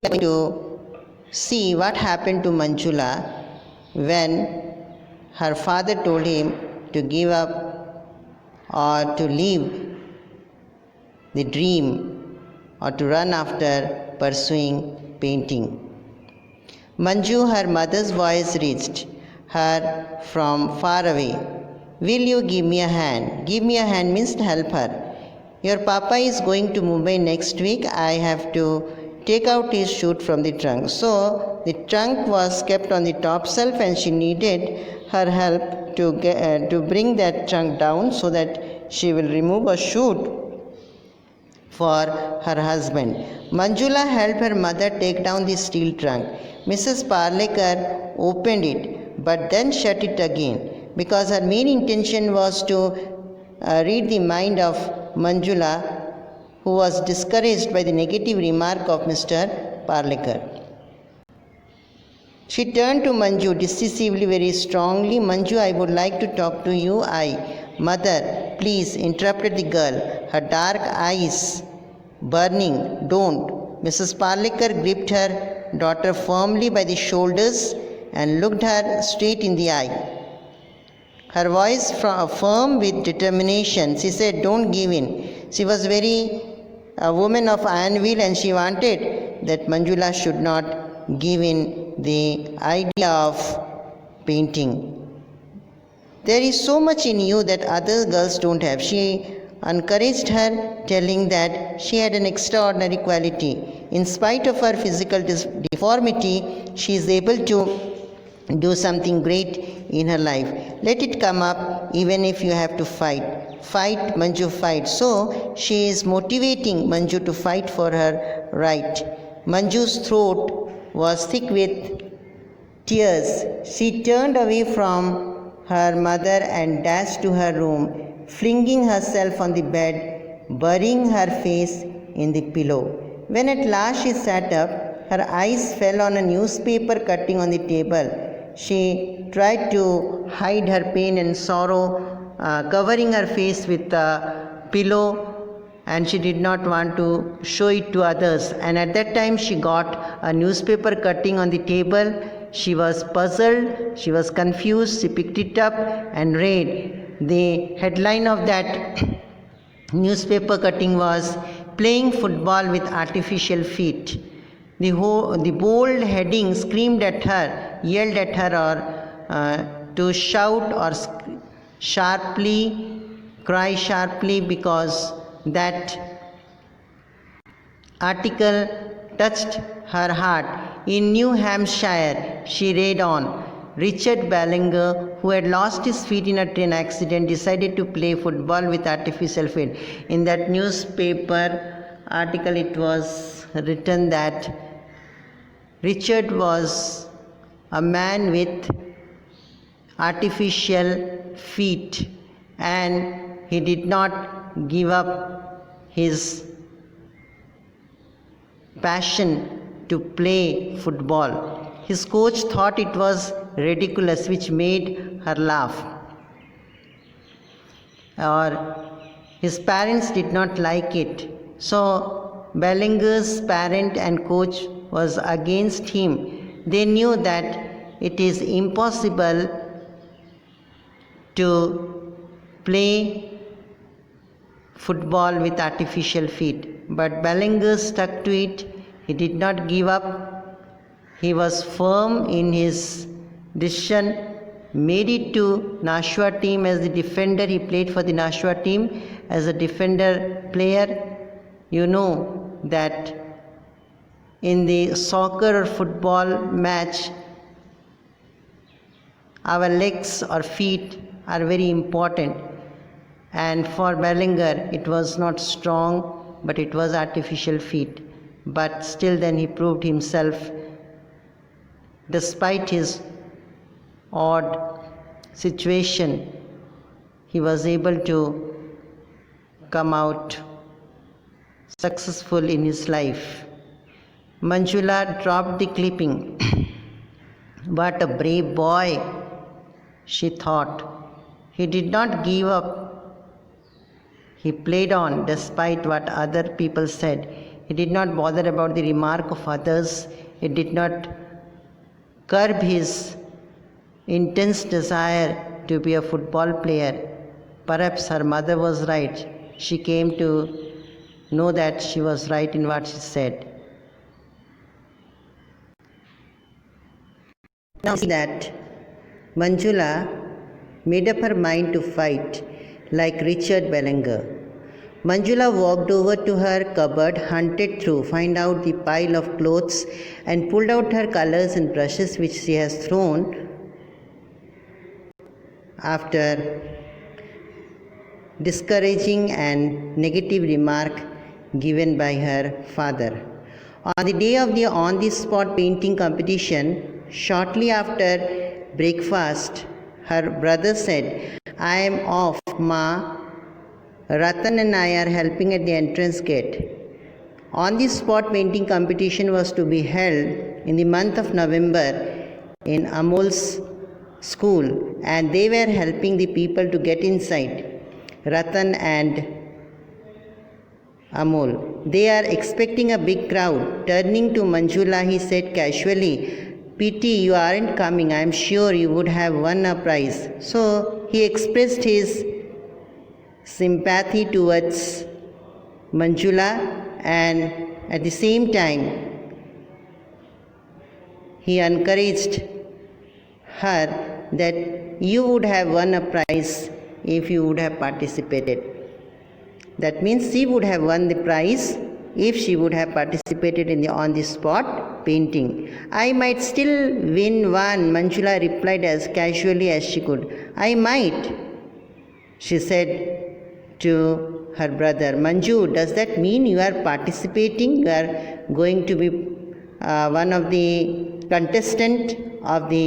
going to see what happened to Manjula when her father told him to give up or to leave the dream or to run after pursuing painting. Manju, her mother's voice reached her from far away. Will you give me a hand? Give me a hand means help her. Your papa is going to Mumbai next week. I have to take out his chute from the trunk. So the trunk was kept on the top shelf and she needed her help to bring that trunk down so that she will remove a chute for her husband. Manjula helped her mother take down the steel trunk. Mrs. Parlekar opened it but then shut it again because her main intention was to read the mind of Manjula, who was discouraged by the negative remark of Mr. Parlekar. She turned to Manju decisively, very strongly. Manju, I would like to talk to you. Mother, please, interrupted the girl, her dark eyes burning. Don't. Mrs. Parlekar gripped her daughter firmly by the shoulders and looked her straight in the eye. Her voice firm with determination. She said, don't give in. She was a woman of iron will, and she wanted that Manjula should not give in the idea of painting. There is so much in you that other girls don't have. She encouraged her, telling that she had an extraordinary quality. In spite of her physical deformity, she is able to do something great in her life. Let it come up even if you have to fight. Fight, Manju, fight. So she is motivating Manju to fight for her right. Manju's throat was thick with tears. She turned away from her mother and dashed to her room, flinging herself on the bed, burying her face in the pillow. When at last she sat up, her eyes fell on a newspaper cutting on the table. She tried to hide her pain and sorrow, covering her face with a pillow, and she did not want to show it to others. And at that time she got a newspaper cutting on the table. She was puzzled, she was confused. She picked it up and read. The headline of that newspaper cutting was "Playing Football with Artificial Feet." The bold heading screamed at her, yelled at her, or to shout or cry sharply, because that article touched her heart. In New Hampshire, she read on, Richard Ballinger, who had lost his feet in a train accident, decided to play football with artificial feet. In that newspaper article, it was written that Richard was a man with artificial feet and he did not give up his passion to play football. His coach thought it was ridiculous, which made her laugh. Or his parents did not like it. So Ballinger's parent and coach was against him. They knew that it is impossible to play football with artificial feet. But Ballinger stuck to it. He did not give up. He was firm in his decision, made it to Nashua team as the defender. He played for the Nashua team as a defender player. You know that in the soccer or football match, our legs or feet are very important. And for Ballinger, it was not strong, but it was artificial feet. But still then he proved himself, despite his odd situation, he was able to come out successful in his life. Manjula dropped the clipping. What a brave boy, she thought. He did not give up. He played on despite what other people said. He did not bother about the remark of others. He did not curb his intense desire to be a football player. Perhaps her mother was right. She came to know that she was right in what she said. Now see that Manjula made up her mind to fight like Richard Bellinger. Manjula walked over to her cupboard, hunted through, found out the pile of clothes and pulled out her colors and brushes which she has thrown after discouraging and negative remark given by her father. On the day of the on-the-spot painting competition, shortly after breakfast, her brother said, "I am off, Ma. Ratan and I are helping at the entrance gate." On-the-spot painting competition was to be held in the month of November in Amol's school, and they were helping the people to get inside. Ratan and Amol. They are expecting a big crowd. Turning to Manjula, he said casually, "Pity you aren't coming. I am sure you would have won a prize." So he expressed his sympathy towards Manjula, and at the same time he encouraged her that you would have won a prize if you would have participated. That means she would have won the prize if she would have participated in the on-the-spot painting. "I might still win one," Manjula replied as casually as she could. "I might," she said to her brother. "Manju, does that mean you are participating? You are going to be one of the contestant of the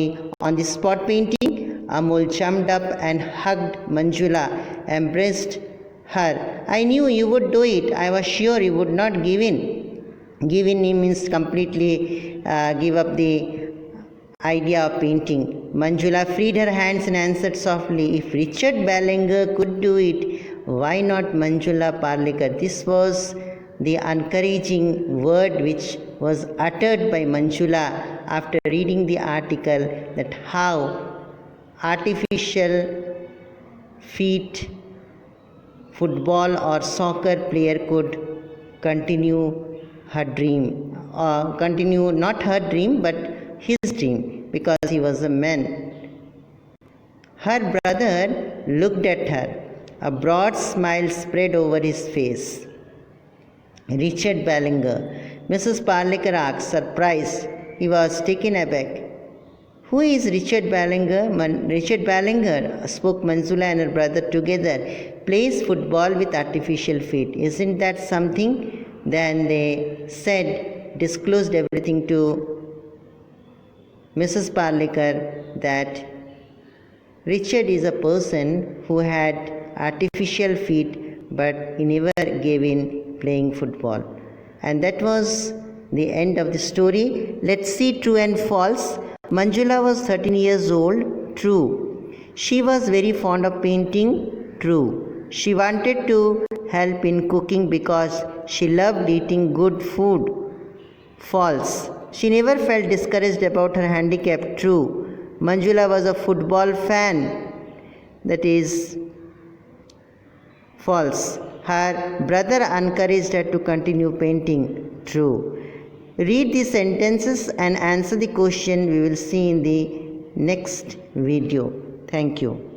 on-the-spot painting?" Amol jumped up and hugged Manjula, embraced her. "I knew you would do it. I was sure you would not give in." Give in means completely give up the idea of painting. Manjula freed her hands and answered softly, "If Richard Bellinger could do it, why not Manjula Parlikar?" This was the encouraging word which was uttered by Manjula after reading the article, that how artificial feet football or soccer player could continue her dream, continue not her dream but his dream, because he was a man. Her brother looked at her. A broad smile spread over his face. "Richard Bellinger?" Mrs. Parlikar asked, surprised. He was taken aback. "Who is Richard Bellinger?" "Richard Bellinger," spoke Manjula and her brother together, "plays football with artificial feet. Isn't that something?" Then they said, disclosed everything to Mrs. Parlikar, that Richard is a person who had artificial feet, but he never gave in playing football. And that was the end of the story. Let's see true and false. Manjula was 13 years old. True. She was very fond of painting. True. She wanted to help in cooking because she loved eating good food. False. She never felt discouraged about her handicap. True. Manjula was a football fan. That is false. Her brother encouraged her to continue painting. True. Read the sentences and answer the question we will see in the next video. Thank you.